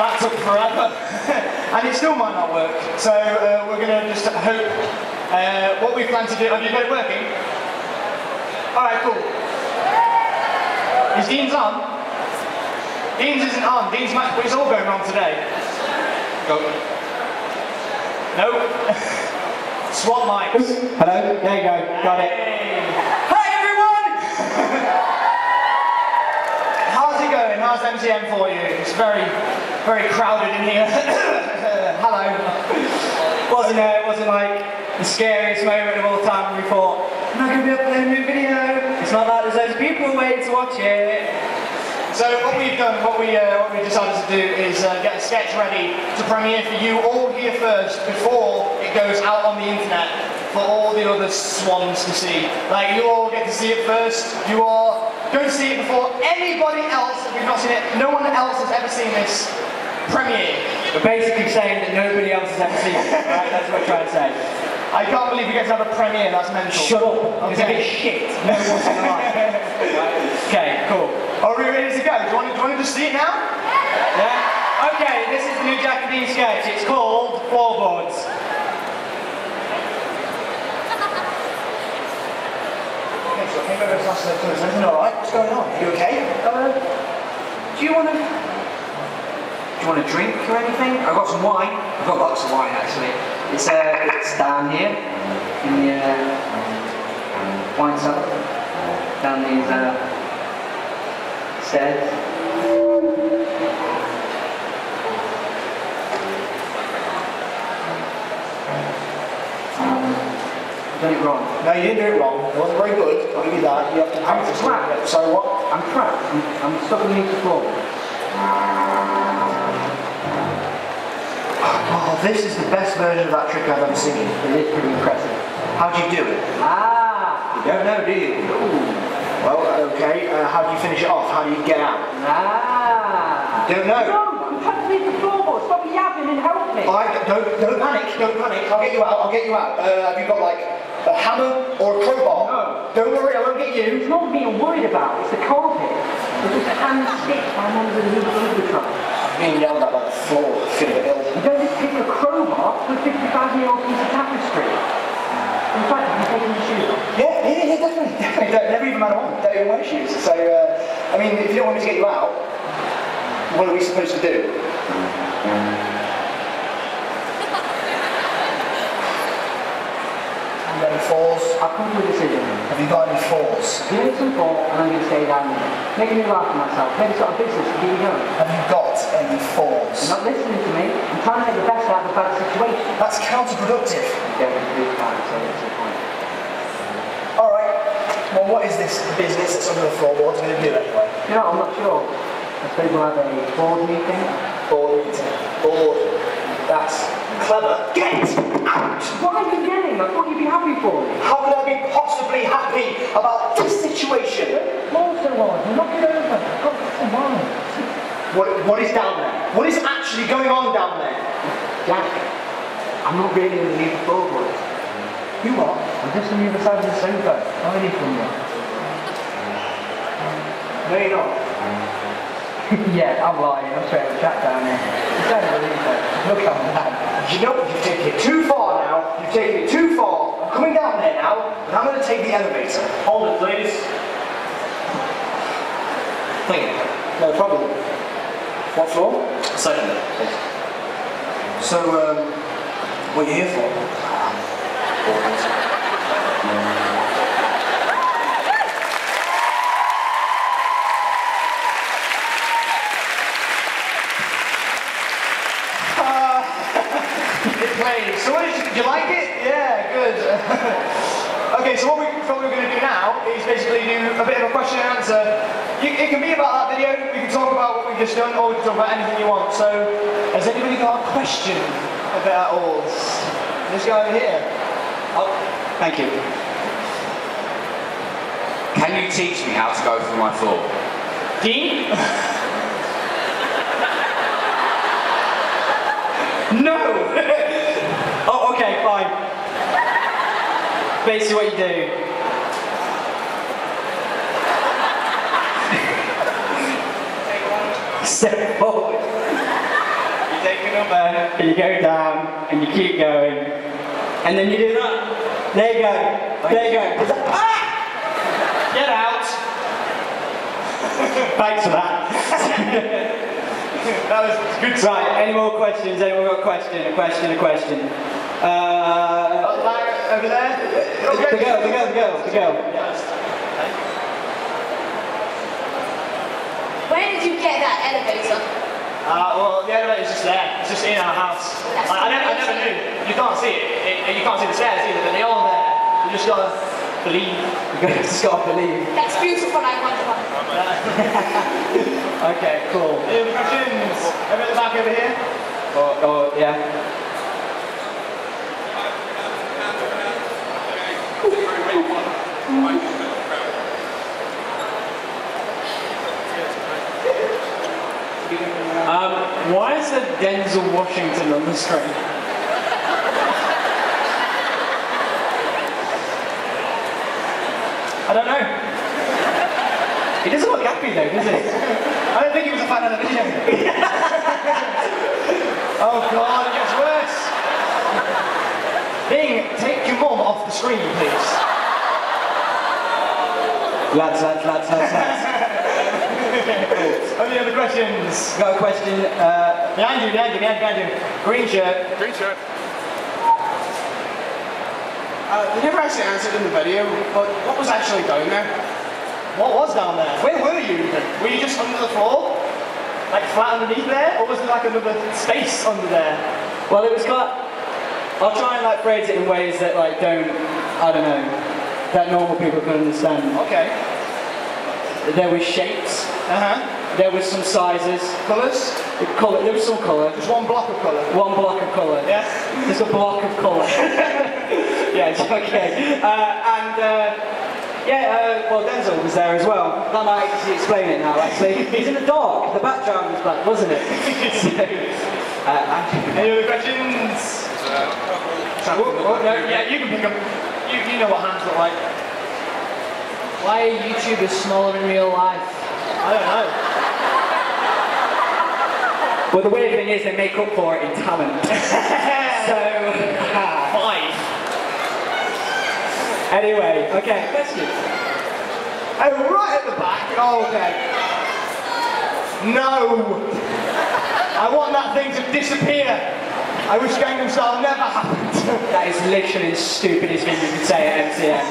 That took forever. And it still might not work. So we're going to just hope what we plan to do. Have you got it working? Alright, cool. Is Dean's on? Dean's isn't on. Dean's match, but it's all going wrong today. Go. No. Swap mics. Hello? There you go. Got it. Hi everyone! How's it going? How's MCM for you? It's very, very crowded in here. Hello. It wasn't like the scariest moment of all time when we thought, I'm not going to be uploading a new video. It's not like there's loads of people waiting to watch it. So what we've done, what we decided to do is get a sketch ready to premiere for you all here first before it goes out on the internet for all the other swans to see. Like, you all get to see it first. You all go to see it before anybody else. If you've not seen it, no one else has ever seen this premiere. We're basically saying that nobody else has ever seen it, right? That's what we're trying to say. I can't believe we get to have a premiere, that's mental. Shut up. It's a bit shit. No one's gonna like it. Okay, cool. Are we ready to go? Do you want to just see it now? Yeah? Okay, this is the new Jack And Dean sketch. It's called Floorboards. Okay, so I came over to last night. Is everything alright? What's going on? Are you okay? Do you want a drink or anything? I've got some wine. I've got lots of wine actually. It's down here in the wine cellar. Down these stairs. I've done it wrong. No, you didn't do it wrong. It wasn't very good. I'll give you that. You have to practice. I'm trapped. So what? I'm trapped. I'm stuck underneath the floor. Oh, this is the best version of that trick I've ever seen. It is pretty impressive. How do you do it? You don't know, do you? Ooh. Well, okay. How do you finish it off? How do you get out? Don't know. No, I'm trying to leave the floorboard. Stop yapping and help me. Don't panic. Don't panic. I'll get you out. I'll get you out. Have you got like a hammer or a crowbar? No. Don't worry. I won't get you. It's not me I'm worried about. It's the carpet. It's just hand stitched by members of the Uber. Being yelled at by the floor, feeling ill. You don't just pick a crowbar to a 50,000-year-old piece of tapestry. In fact, have you taken your shoes off? Yeah, definitely. Never even had on. Don't even wear shoes. So, I mean, if you don't want me to get you out, what are we supposed to do? Have you got any fours? I've come to a decision. Have you got any fours? Give me some thought and I'm going to stay down there. Making me laugh at myself. Maybe start a business to keep me going. Have you got any fours? You're not listening to me. I'm trying to make the best out of a bad situation. That's counterproductive. You don't do that, so that's the point. Alright. Well, what is this business that's under the floorboards going to do anyway? You know, I'm not sure. I suppose we'll have a board meeting. Board meeting. Board. That's clever. Get out! Why are you yelling? I thought you'd be happy for me. How could I be possibly happy about this situation? Also on, knock it over. Got some wine. What is down there? What is actually going on down there? Jack, I'm not really underneath the floorboards. You are? I'm just on the other side of the sofa. I'm only from you. No, you're not. Yeah, I'm lying. I'm straight up Jack down here. You don't believe it. Look how mad. You know, you've taken it too far now. You've taken it too far. I'm coming down there now, and I'm going to take the elevator. Hold it, please. Thank you. No problem. What floor? Second. So, what are you here for? So did you like it? Yeah, good. Okay, so what we're going to do now is basically do a bit of a question and answer. It can be about that video, we can talk about what we've just done, or we can talk about anything you want. So, has anybody got a question about oars? This guy over here. Oh, thank you. Can you teach me how to go through my floor? Dean? No! Oh, okay, fine. Basically what you do. Step forward. take a number, and you go down, and you keep going, and then you do that. There you go. There you go. Ah! Get out. Thanks for that. That was good. Right, any more questions? Anyone got a question? A question? Over there? The girl. Where did you get that elevator? Well, the elevator's just there. It's just in our house. I never knew. You can't see it. You can't see the stairs either, but they are there. You just gotta believe. You just gotta believe. That's beautiful, I wonder one. Okay, cool. Any other questions? Over at the back over here? Yeah. Why is there Denzel Washington on the screen? I don't know. He doesn't look happy though, does he? I don't think he was a fan of the video. Oh god, it gets worse. Bing, take your mum off the screen, please. Lads. Any other questions? Got a question. Behind you. Green shirt. They never actually answered in the video, but what was actually down there? What was down there? Where were you even? Were you just under the floor? Like flat underneath there? Or was there like another space under there? Well, it was I'll try and like phrase it in ways that like don't, I don't know, that normal people can understand. Okay. There was shapes. There was some sizes. Colours? There was some colour. Just one block of colour? One block of colour. Yeah? Just a block of colour. Yeah, it's okay. Well, Denzel was there as well. That might actually explain it now, actually. He's in the dark. The background was black, wasn't it? Any other questions? No, yeah, you can pick them. You know what hands look like. Why are YouTubers smaller in real life? I don't know. Well, the weird thing is they make up for it in talent. So, 5. Anyway, okay, question. Oh, right at the back. Oh, okay. No! I want that thing to disappear. I wish Gangnam Style never happened. That is literally the stupidest thing you could say at MCM.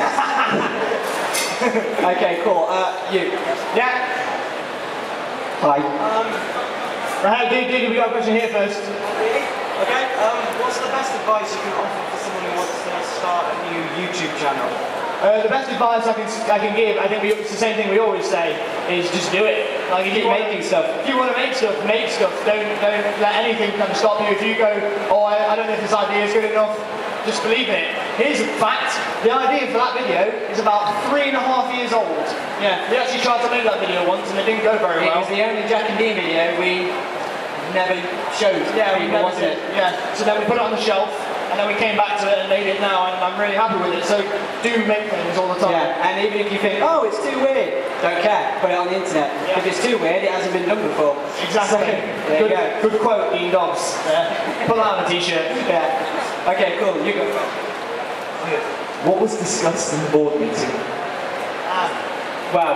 Okay, cool. You. Yeah? Hi. Right, Dee, we got a question here first. Okay, what's the best advice you can offer for someone who wants to start a new YouTube channel? The best advice I can give, I think it's the same thing we always say, is just do it. Like if you Keep making stuff. If you want to make stuff, make stuff. Don't let anything come stop you. If you go, oh, I don't know if this idea is good enough, just believe in it. Here's a fact. The idea for that video is about 3.5 years old. Yeah, we actually tried to make that video once and it didn't go very well. It was the only Jack and Dean video we never showed. Yeah, we people, never wasn't did. it? Yeah. So then we put it on the shelf, and then we came back to it and made it now, and I'm really happy with it. So do make things all the time. Yeah, and even if you think, oh, it's too weird, don't care, put it on the internet. Yeah. If it's too weird, it hasn't been done before. Exactly. So, there you go. Good quote, Dean Dobbs. Put that on a t-shirt. Yeah. Okay, cool. You go. What was discussed in the board meeting? Well,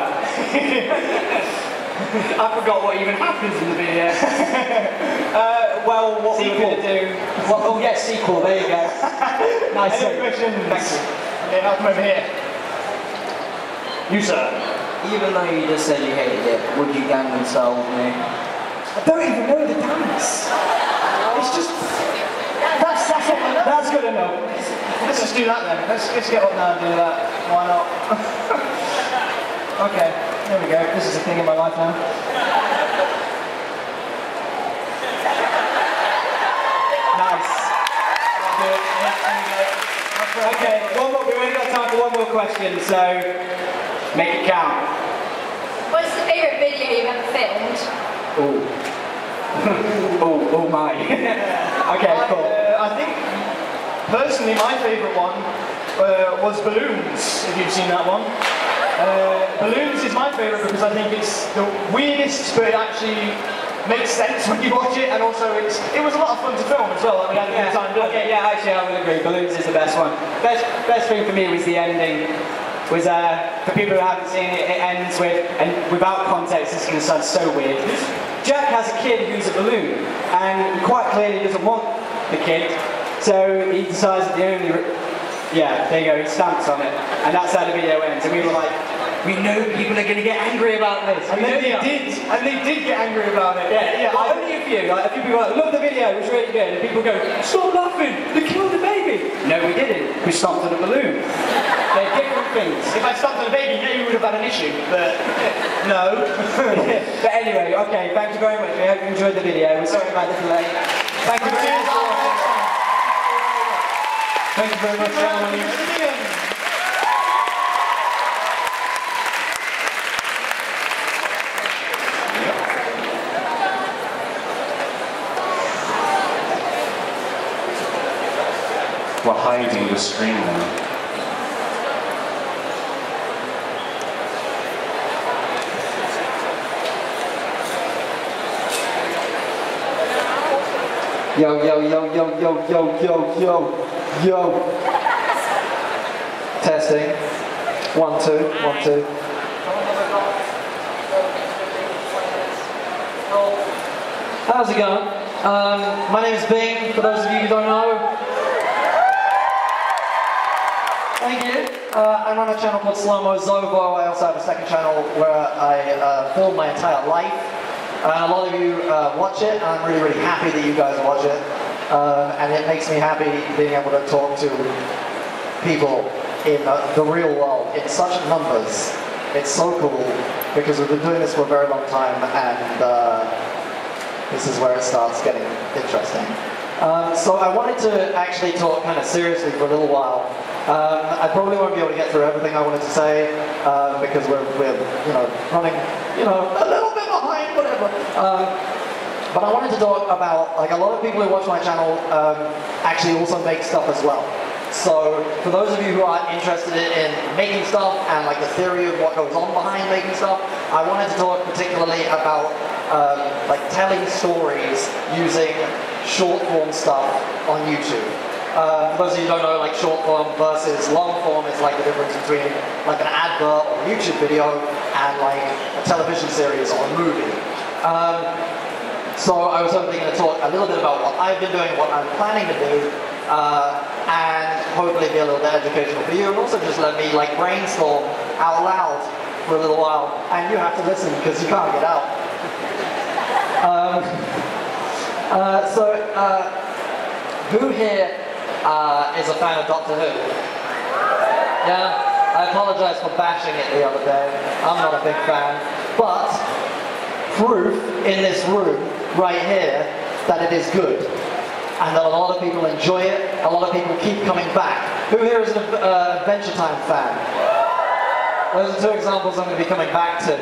I forgot what even happens in the video. Well, what Sequel. we're going to do... oh, yeah, sequel, there you go. Nice. Any other questions? Thank you. Okay, I'll come over here. You, sir. Even though you just said you hated it, would you Gangnam Style with me? I don't even know the dance. It's just... That's all I know. That's good enough. Let's just do that then. Let's get up now and do that. Why not? Okay, there we go. This is a thing in my life now. Nice. I'll do it. Yeah, there we go. Okay, one more. We've only got time for one more question, so make it count. What's the favourite video you've ever filmed? Oh my. Okay, cool. I think, personally, my favourite one was Balloons, if you've seen that one. Balloons is my favourite because I think it's the weirdest, but it actually makes sense when you watch it, and also it was a lot of fun to film as well. Like we had a good time doing it. Yeah, actually, I would agree. Balloons is the best one. Best thing for me was the ending. Was for people who haven't seen it, it ends with, and without context, this is going to sound so weird. Jack has a kid who's a balloon, and he quite clearly doesn't want the kid, so he decides that the only. Yeah, there you go. He stamps on it, and that's how the video ends. And we were like, we know people are going to get angry about this. And then they did get angry about it. Yeah, only a few. Like, a few people were like, love the video, it was really good. And people go, stop laughing, they killed the baby. No, we didn't. We stomped on a balloon. They're different things. If I stopped on a baby, maybe we would have had an issue, but no. But anyway, okay, thank you very much. I hope you enjoyed the video. We're sorry about the delay. Thank you very much for watching. Thank you very much, gentlemen. We're hiding the screen now. Yo, yo, yo, yo, yo, yo, yo, yo, yo. Testing. 1, 2, 1, 2. How's it going? My name is Bing, for those of you who don't know. Thank you. I run a channel called Slomozovo. I also have a second channel where I film my entire life. A lot of you watch it, and I'm really, really happy that you guys watch it. And it makes me happy being able to talk to people in the real world in such numbers. It's so cool, because we've been doing this for a very long time, and this is where it starts getting interesting. So I wanted to actually talk kind of seriously for a little while. I probably won't be able to get through everything I wanted to say, because we're running a little bit behind, whatever. But I wanted to talk about, like, a lot of people who watch my channel actually also make stuff as well. So for those of you who are interested in making stuff and like the theory of what goes on behind making stuff, I wanted to talk particularly about like telling stories using short form stuff on YouTube. For those of you who don't know, like short form versus long form is like the difference between like an advert or a YouTube video and like a television series or a movie. So I was hoping to talk a little bit about what I've been doing, what I'm planning to do, and hopefully be a little bit educational for you, and also just let me like brainstorm out loud for a little while, and you have to listen because you can't get out. Who here is a fan of Doctor Who? Yeah? I apologize for bashing it the other day. I'm not a big fan. But proof in this room, right here, that it is good. And that a lot of people enjoy it, a lot of people keep coming back. Who here is an Adventure Time fan? Those are two examples I'm going to be coming back to.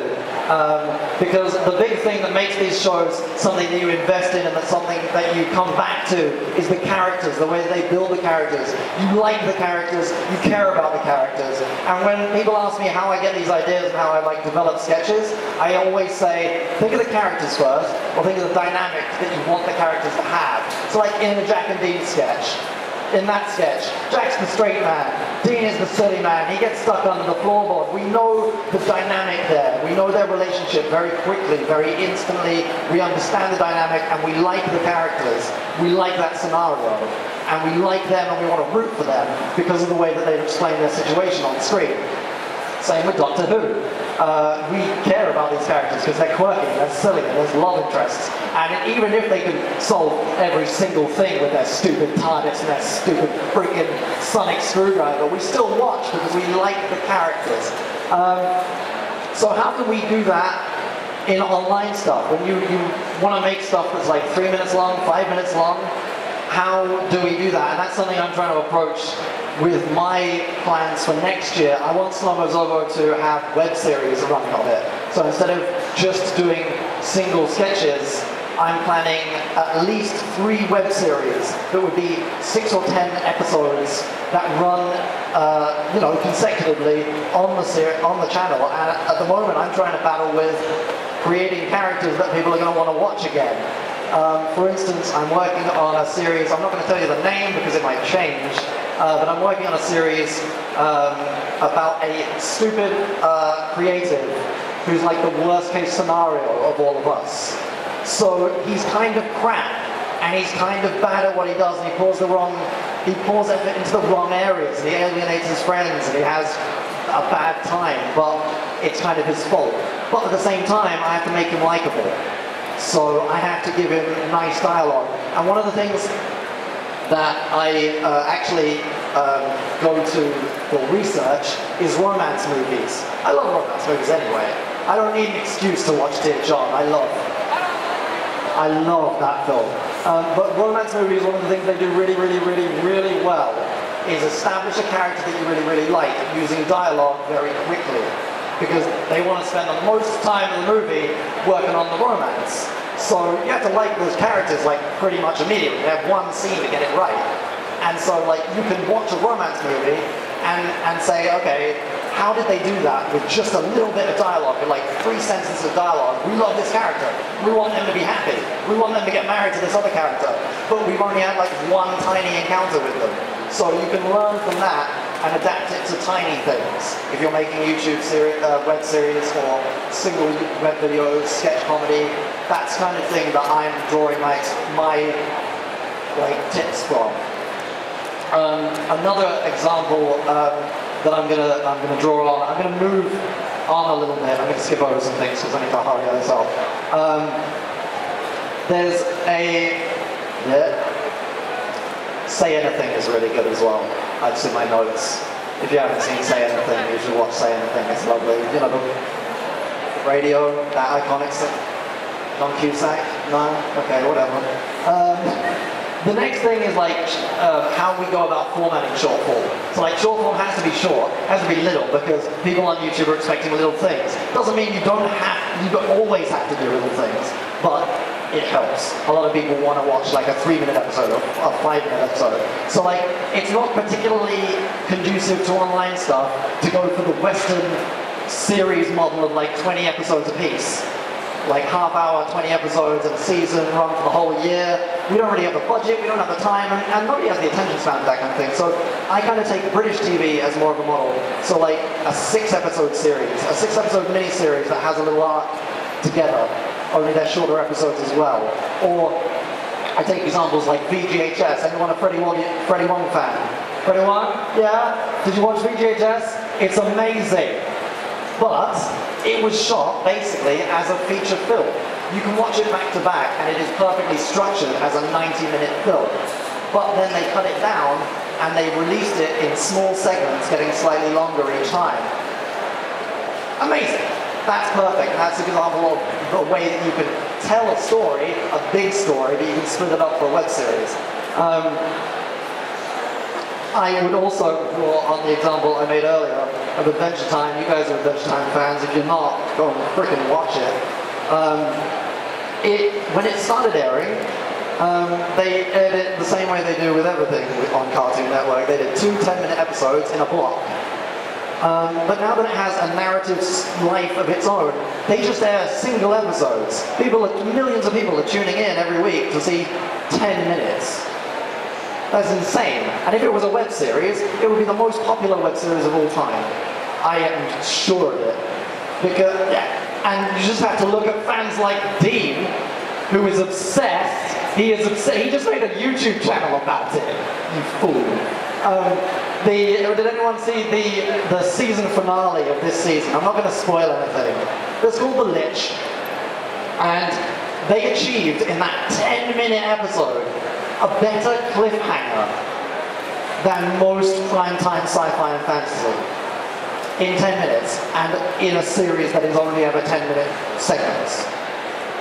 Because the big thing that makes these shows something that you invest in and that's something that you come back to is the characters, the way that they build the characters. You like the characters, you care about the characters. And when people ask me how I get these ideas and how I like develop sketches, I always say, think of the characters first, or think of the dynamic that you want the characters to have. So like in the Jack and Dean sketch, in that sketch, Jack's the straight man, Dean is the silly man, he gets stuck under the floorboard. We know the dynamic there, we know their relationship very quickly, very instantly, we understand the dynamic and we like the characters, we like that scenario, and we like them and we want to root for them because of the way that they've explained their situation on screen. Same with Doctor Who. We care about these characters because they're quirky, they're silly, there's love interests. And even if they can solve every single thing with their stupid TARDIS and their stupid freaking sonic screwdriver, we still watch because we like the characters. So how can we do that in online stuff? When you want to make stuff that's like 3 minutes long, 5 minutes long, how do we do that? And that's something I'm trying to approach with my plans for next year. I want Slomozovo to have web series running on it. So instead of just doing single sketches, I'm planning at least 3 web series that would be 6 or 10 episodes that run, consecutively on the channel. And at the moment, I'm trying to battle with creating characters that people are going to want to watch again. For instance, I'm working on a series, I'm not going to tell you the name because it might change, but I'm working on a series about a stupid creative who's like the worst case scenario of all of us. So he's kind of crap, and he's kind of bad at what he does, and he pours effort into the wrong areas, and he alienates his friends, and he has a bad time, but it's kind of his fault. But at the same time, I have to make him likable. So I have to give him nice dialogue. And one of the things that I actually go to for research is romance movies. I love romance movies anyway. I don't need an excuse to watch Dear John. I love that film. But romance movies, one of the things they do really well is establish a character that you really like using dialogue very quickly, because they want to spend the most time in the movie working on the romance. So you have to like those characters like pretty much immediately. They have one scene to get it right. And so like you can watch a romance movie and say, okay, how did they do that with just a little bit of dialogue, with like 3 sentences of dialogue? We love this character. We want them to be happy. We want them to get married to this other character. But we've only had like one tiny encounter with them. So you can learn from that and adapt it to tiny things. If you're making YouTube web series or single web videos, sketch comedy, that's kind of thing that I'm drawing my like tips from. Another example that I'm gonna draw on. I'm gonna move on a little bit. I'm gonna skip over some things because I need to hurry this up. There's Say Anything is really good as well. It's in my notes. If you haven't seen Say Anything, you should watch Say Anything. It's lovely. You know, the radio, that iconic thing. John Cusack? No? Okay, whatever. The next thing is like how we go about formatting short form. So like short form has to be short, has to be little, because people on YouTube are expecting little things. Doesn't mean you always have to do little things, but it helps. A lot of people want to watch like a 3-minute episode or a 5-minute episode. So like, it's not particularly conducive to online stuff to go for the Western series model of like 20 episodes a piece. Like half hour, 20 episodes in a season, run for the whole year. We don't really have the budget, we don't have the time, and nobody has the attention span for that kind of thing. So I kind of take British TV as more of a model. So like a 6-episode series, a 6-episode mini-series that has a little arc together. Only they're shorter episodes as well. Or I take examples like VGHS. Anyone a Freddie Wong fan? Freddie Wong? Yeah? Did you watch VGHS? It's amazing. But it was shot basically as a feature film. You can watch it back to back and it is perfectly structured as a 90-minute film. But then they cut it down and they released it in small segments, getting slightly longer each time. Amazing. That's perfect, and that's an example of the way that you can tell a story, a big story, but you can split it up for a web series. I would also draw on the example I made earlier of Adventure Time. You guys are Adventure Time fans. If you're not, go and frickin' watch it. When it started airing, they aired it the same way they do with everything on Cartoon Network. They did 2 10-minute episodes in a block. But now that it has a narrative life of its own, they just air single episodes. Millions of people are tuning in every week to see 10 minutes. That's insane. And if it was a web series, it would be the most popular web series of all time. I am sure of it. Because, and you just have to look at fans like Dean, who is obsessed. He just made a YouTube channel about it. You fool. Did anyone see the season finale of this season? I'm not going to spoil anything. It's called The Lich, and they achieved in that 10-minute episode a better cliffhanger than most primetime sci-fi and fantasy in 10 minutes, and in a series that is only ever 10-minute segments.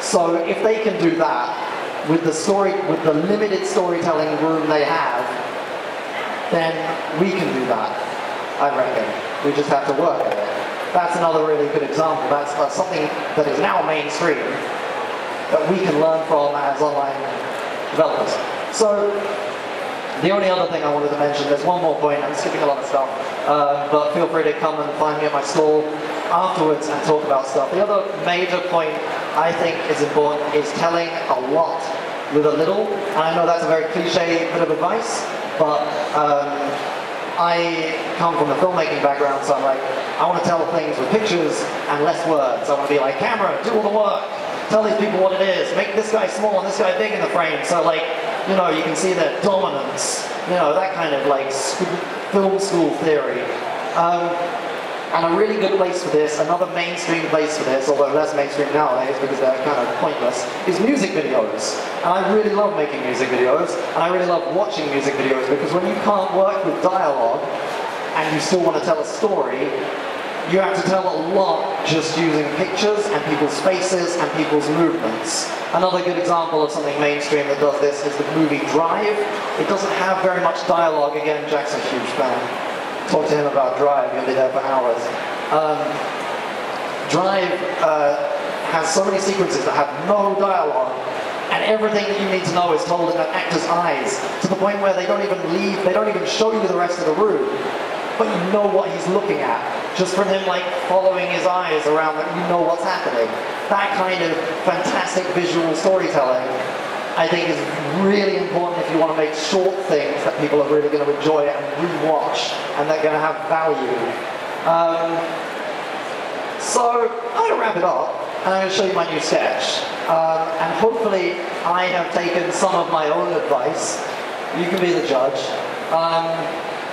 So if they can do that with the limited storytelling room they have, then we can do that, I reckon. We just have to work at it. That's another really good example. That's something that is now mainstream that we can learn from as online developers. So The only other thing I wanted to mention, there's one more point, I'm skipping a lot of stuff, but feel free to come and find me at my stall afterwards and talk about stuff. The other major point I think is important is telling a lot with a little. And I know that's a very cliche bit of advice, but I come from a filmmaking background, so I'm like, I want to tell things with pictures and less words. I want to be like, camera, do all the work. Tell these people what it is. Make this guy small and this guy big in the frame. So like, you know, you can see their dominance. You know, that kind of like film school theory. And a really good place for this, another mainstream place for this, although less mainstream nowadays because they're kind of pointless, is music videos. And I really love making music videos, and I really love watching music videos because when you can't work with dialogue and you still want to tell a story, you have to tell a lot just using pictures and people's faces and people's movements. Another good example of something mainstream that does this is the movie Drive. It doesn't have very much dialogue. Again, Jack's a huge fan. Talk to him about Drive, you'll be there for hours. Drive has so many sequences that have no dialogue, and everything that you need to know is told in an actor's eyes, to the point where they don't even leave, they don't even show you the rest of the room, but you know what he's looking at, just from him like following his eyes around, that you know what's happening. That kind of fantastic visual storytelling, I think, is really important if you want to make short things that people are really going to enjoy and rewatch, and they're going to have value. So I'm going to wrap it up, and I'm going to show you my new sketch. And hopefully I have taken some of my own advice. You can be the judge.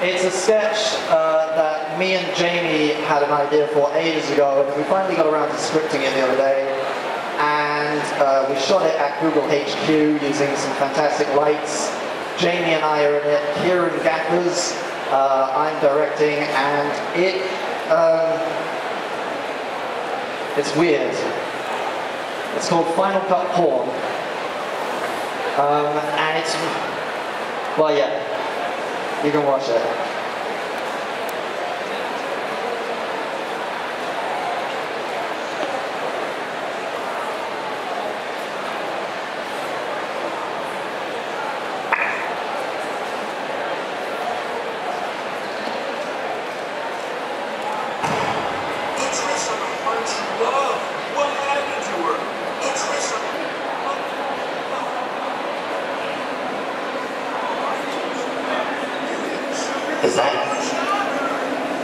It's a sketch that me and Jamie had an idea for ages ago, and we finally got around to scripting it the other day. And we shot it at Google HQ using some fantastic lights. Jamie and I are in it. Kieran Gathers, I'm directing, and it's weird. It's called Final Cut Porn. And it's, well, yeah, you can watch it.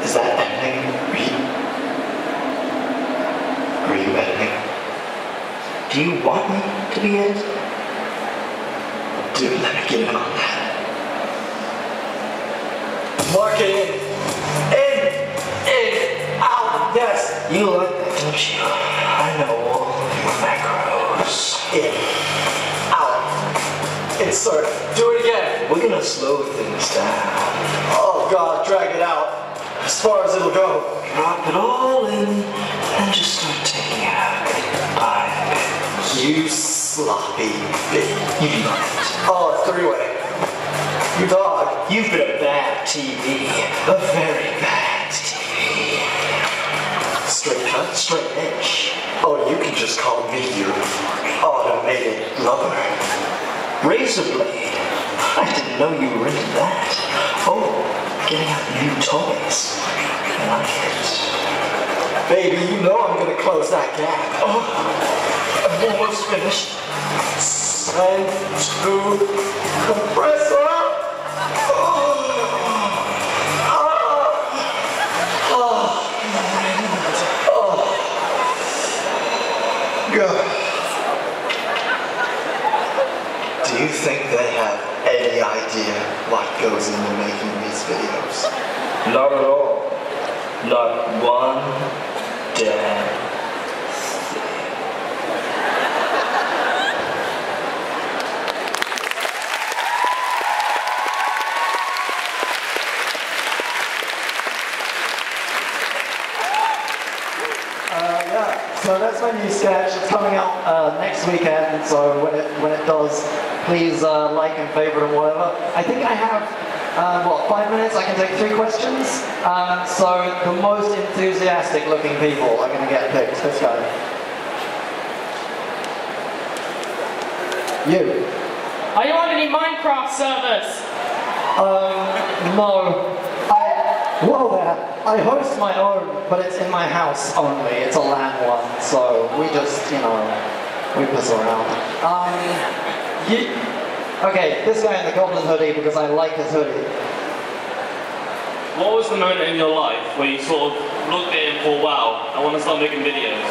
Is that editing? Are you editing? Do you want me to be edited? Dude, let me get in on that. Mark it in, out, yes. You like that, don't you? I know all of your macros. In, out, insert, do it again. We're gonna slow things down. Oh God, drag it out. As far as it'll go. Drop it all in and just start taking it out by bit. You sloppy bit. You know it. Oh, it's three-way. You dog. You've been a bad TV. A very bad TV. Straight cut, straight edge. Oh, you can just call me your automated lover. Razor blade. I didn't know you were into that. Oh, getting out new toys. I like it. Baby, you know I'm gonna close that gap. Oh, I'm almost finished. Send to compressor. God. Do you think they have any idea what goes into making these videos? Not at all. Not one damn thing. Yeah, so that's my new sketch. It's coming out next weekend, so when it does, please like and favorite and whatever. I think I have, what, 5 minutes? I can take 3 questions. So the most enthusiastic looking people are going to get picked. This guy. You. Are you on any Minecraft servers? No. Whoa there. I host my own, but it's in my house only. It's a LAN one, so we just, you know, we piss around. Okay, this guy in the goblin hoodie because I like his hoodie. What was the moment in your life where you sort of looked at it and thought, wow, I want to start making videos?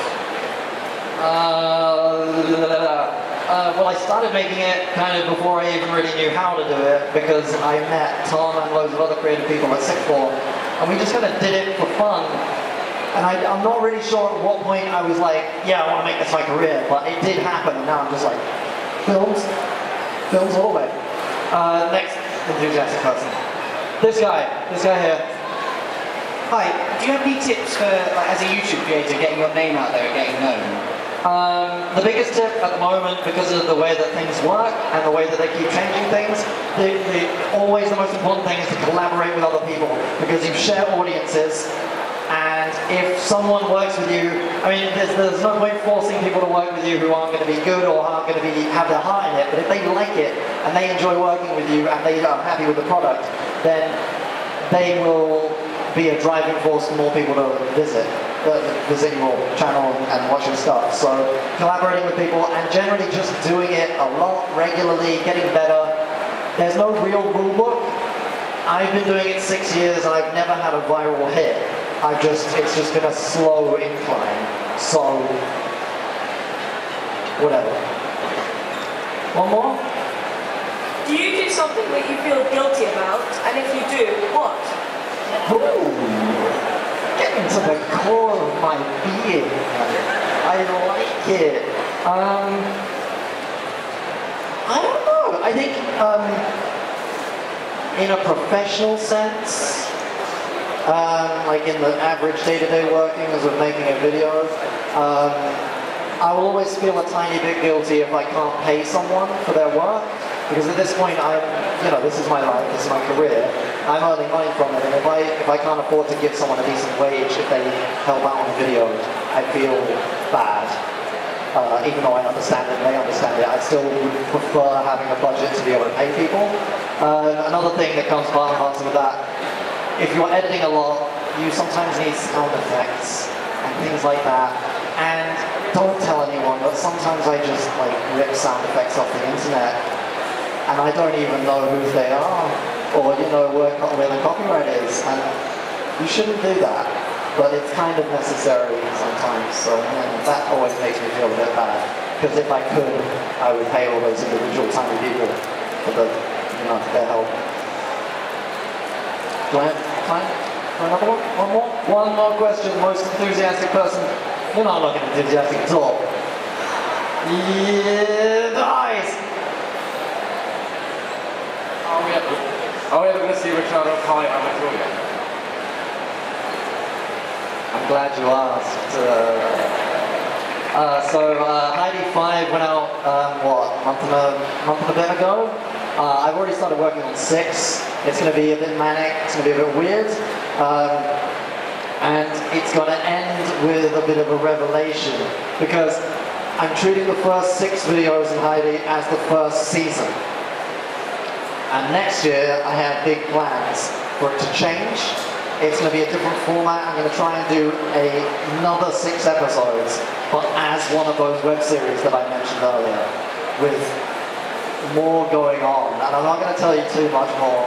Well, I started making it kind of before I even really knew how to do it because I met Tom and loads of other creative people at Expo, and we just kind of did it for fun. And I'm not really sure at what point I was like, yeah, I want to make this my career, but it did happen, and now I'm just like, films all the way. Next enthusiastic person. This guy here. Hi, do you have any tips for, like, as a YouTube creator, getting your name out there and getting known? The biggest tip at the moment, because of the way that things work and the way that they keep changing things, always the most important thing is to collaborate with other people, because you share audiences, and if someone works with you, I mean, there's no point forcing people to work with you who aren't going to be good or aren't going to have their heart in it, but if they like it and they enjoy working with you and they are happy with the product, then they will be a driving force for more people to visit your channel and watch your stuff. So collaborating with people and generally just doing it a lot, regularly, getting better. There's no real rule book. I've been doing it 6 years and I've never had a viral hit. It's just been a slow incline. So, whatever. One more? Do you do something that you feel guilty about? And if you do, what? Ooh, getting to the core of my being. I like it. I don't know. I think in a professional sense, like in the average day-to-day workings of making a video, I will always feel a tiny bit guilty if I can't pay someone for their work. Because at this point, this is my life, this is my career. I'm earning money from it, and if I can't afford to give someone a decent wage if they help out on a video, I feel bad. Even though I understand it and they understand it, I still would prefer having a budget to be able to pay people. Another thing that comes part and parcel with that, if you're editing a lot, you sometimes need sound effects and things like that. And don't tell anyone, but sometimes I just rip sound effects off the internet. And I don't even know who they are, or where the copyright is, and you shouldn't do that. But it's kind of necessary sometimes, so that always makes me feel a bit bad. Because if I could, I would pay all those individual tiny people for their help. Do I have time for another one? One more? One more question. Most enthusiastic person. You're not looking enthusiastic at all. Yeah, nice. Are we ever going to see Ricardo Kai Amateur? I'm glad you asked. Heidi 5 went out, a month and a bit ago. I've already started working on 6. It's going to be a bit manic, it's going to be a bit weird. And it's going to end with a bit of a revelation. Because I'm treating the first 6 videos in Heidi as the first season. And next year, I have big plans for it to change. It's going to be a different format. I'm going to try and do another 6 episodes, but as one of those web series that I mentioned earlier, with more going on. And I'm not going to tell you too much more,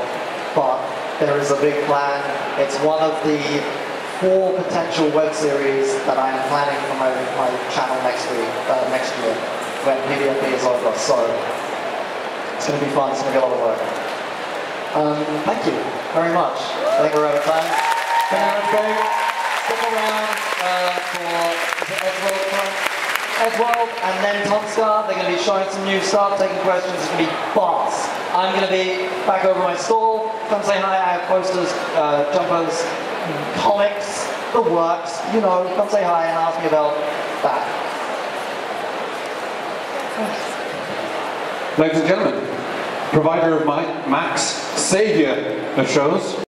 but there is a big plan. It's one of the 4 potential web series that I'm planning for my channel next year, when PDFP is over. So it's going to be fun. It's going to be a lot of work. Thank you very much. I think we're out of time. Stick around for Edworld and then Tomscar. They're going to be showing some new stuff, taking questions. It's going to be fast. I'm going to be back over my stall. Come say hi. I have posters, jumpers, comics, the works. Come say hi and ask me about that. Ladies and gentlemen, provider of Max, saviour of shows.